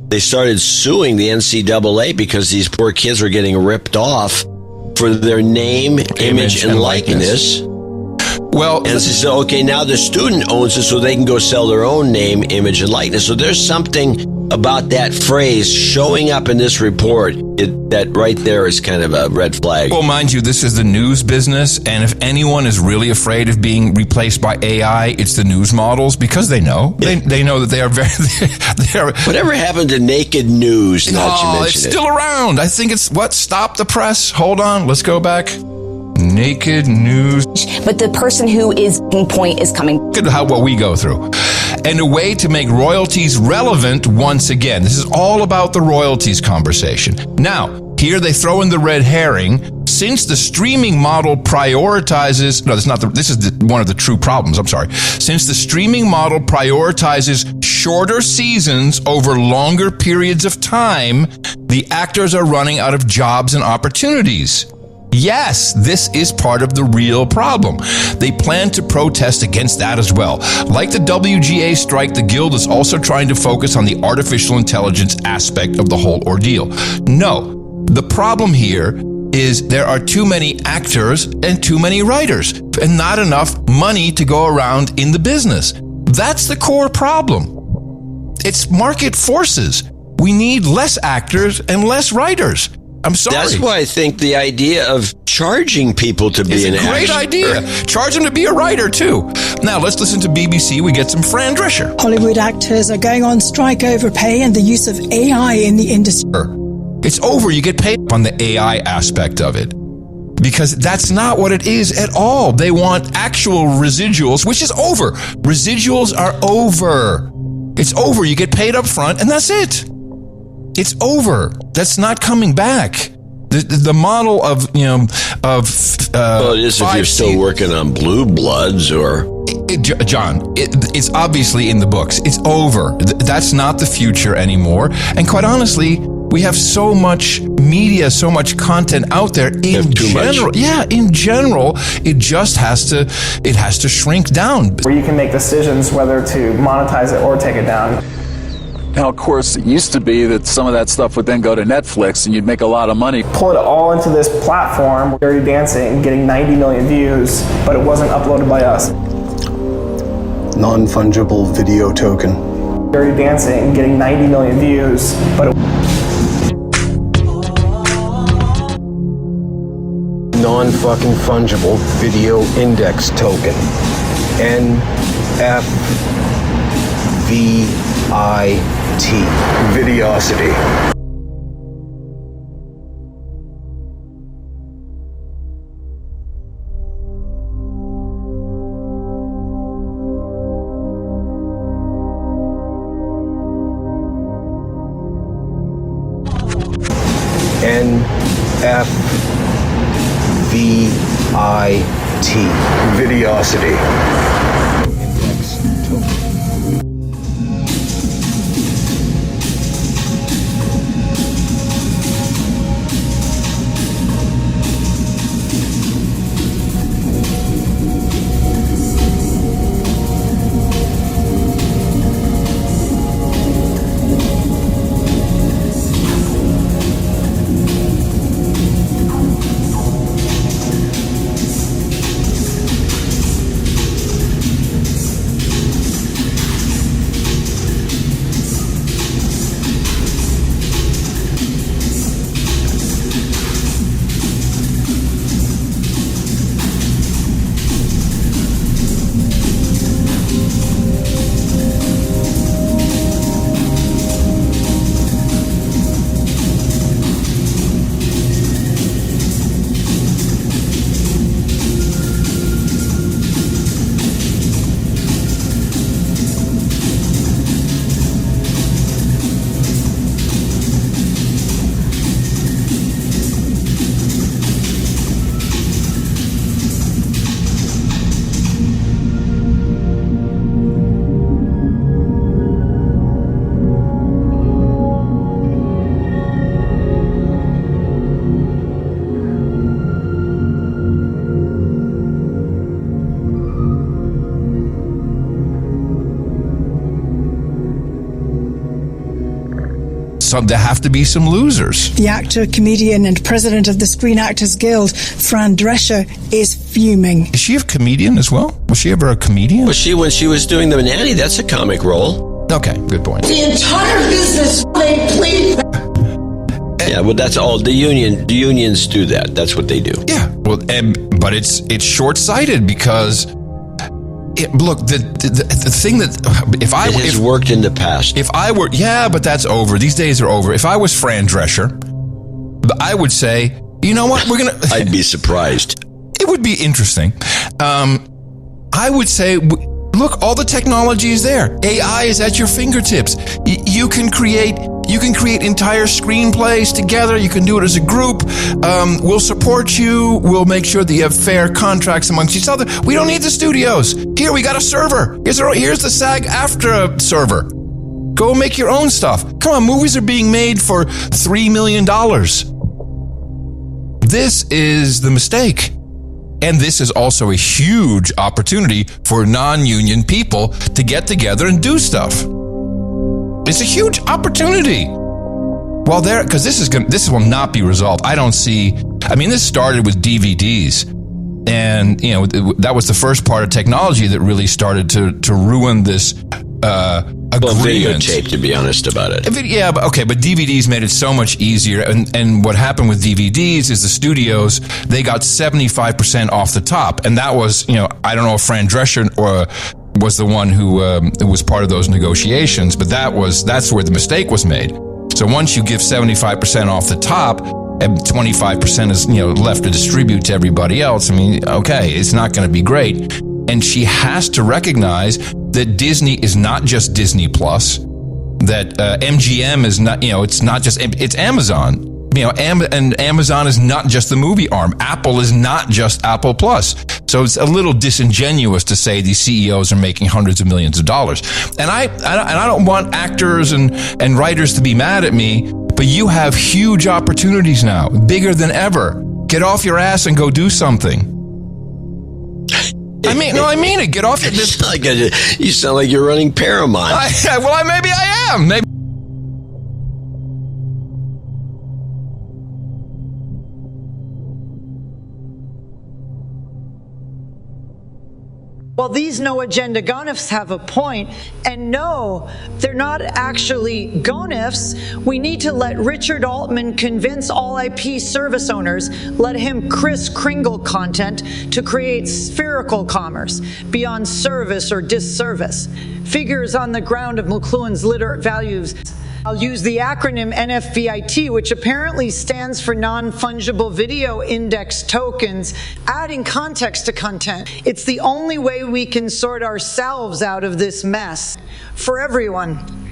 they started suing the NCAA because these poor kids were getting ripped off for their name, image, and likeness. Well, and they said, okay, now the student owns it, so they can go sell their own name, image, and likeness. So there's something about that phrase showing up in this report that right there is kind of a red flag. Well, mind you, this is the news business, and if anyone is really afraid of being replaced by AI, it's the news models, because they know. They know that they are very... they are. Whatever happened to naked news? It's still around. I think it's, Stop the press? Hold on, let's go back. Naked news. But the person who is in point is coming. Look at what we go through. And a way to make royalties relevant once again. This is all about the royalties conversation. Now, here they throw in the red herring. Since the streaming model prioritizes... No, this is one of the true problems. I'm sorry. Since the streaming model prioritizes shorter seasons over longer periods of time, the actors are running out of jobs and opportunities. Yes, this is part of the real problem. They plan to protest against that as well. Like the WGA strike, the Guild is also trying to focus on the artificial intelligence aspect of the whole ordeal. No, the problem here is there are too many actors and too many writers, and not enough money to go around in the business. That's the core problem. It's market forces. We need less actors and less writers. I'm sorry. That's why I think the idea of charging people to be an actor. It's a great idea. Charge them to be a writer, too. Now, let's listen to BBC. We get some Fran Drescher. Hollywood actors are going on strike over pay and the use of AI in the industry. It's over. You get paid on the AI aspect of it. Because that's not what it is at all. They want actual residuals, which is over. Residuals are over. It's over. You get paid up front, and that's it. It's over. That's not coming back. The model of, well, it is if you're still working on Blue Bloods or... John, it's obviously in the books. It's over. That's not the future anymore. And quite honestly, we have so much media, so much content out there in general. Yeah, in general, it just has to shrink down. Where you can make decisions whether to monetize it or take it down. Now, of course, it used to be that some of that stuff would then go to Netflix and you'd make a lot of money. Pull it all into this platform, Dirty Dancing, getting 90 million views, but it wasn't uploaded by us. Non-fungible video token. Dirty Dancing, getting 90 million views, but non-fucking fungible video index token. NFT. Videosity. Videosity. there have to be some losers. The actor, comedian, and president of the Screen Actors Guild, Fran Drescher, is fuming. Is she a comedian as well? Was she ever a comedian? Was she when she was doing The Nanny? That's a comic role. Okay, good point. The entire business, they please. Yeah, well, that's all. The unions do that. That's what they do. Yeah, well, but it's short-sighted because, look, the thing that if It has worked in the past. If I were, but that's over. These days are over. If I was Fran Drescher, I would say, you know what, we're gonna. I'd be surprised. It would be interesting. I would say, look, all the technology is there. AI is at your fingertips. You can create entire screenplays together. You can do it as a group. We'll support you. We'll make sure that you have fair contracts amongst each other. We don't need the studios. Here, we got a server. Here's the SAG-AFTRA server. Go make your own stuff. Come on, movies are being made for $3 million. This is the mistake. And this is also a huge opportunity for non-union people to get together and do stuff. It's a huge opportunity. Well, because this will not be resolved. I don't see. I mean, this started with DVDs, and that was the first part of technology that really started to ruin this agreement. Well, videotape, to be honest about it. But DVDs made it so much easier. And what happened with DVDs is the studios, they got 75% off the top, and that was, I don't know if Fran Drescher was the one who was part of those negotiations, but that's where the mistake was made. So once you give 75% off the top, and 25% is left to distribute to everybody else, I mean, okay, it's not going to be great. And she has to recognize that Disney is not just Disney Plus, that MGM is not, it's not just, it's Amazon. And Amazon is not just the movie arm. Apple is not just Apple Plus. So it's a little disingenuous to say these CEOs are making hundreds of millions of dollars. And I don't want actors and writers to be mad at me, but you have huge opportunities now, bigger than ever. Get off your ass and go do something. I mean it. Get off your. You sound like you're running Paramount. Maybe I am. Maybe. Well, these no-agenda gonifs have a point, and no, they're not actually gonifs. We need to let Richard Altman convince all IP service owners, let him Kris Kringle content to create spherical commerce beyond service or disservice. Figures on the ground of McLuhan's literate values. I'll use the acronym NFVIT, which apparently stands for Non-Fungible Video Index Tokens, adding context to content. It's the only way we can sort ourselves out of this mess for everyone.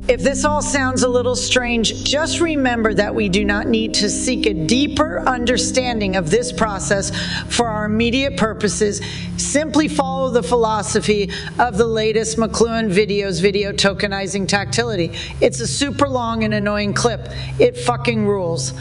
If this all sounds a little strange, just remember that we do not need to seek a deeper understanding of this process for our immediate purposes. Simply follow the philosophy of the latest McLuhan videos, video tokenizing tactility. It's a super long and annoying clip. It fucking rules.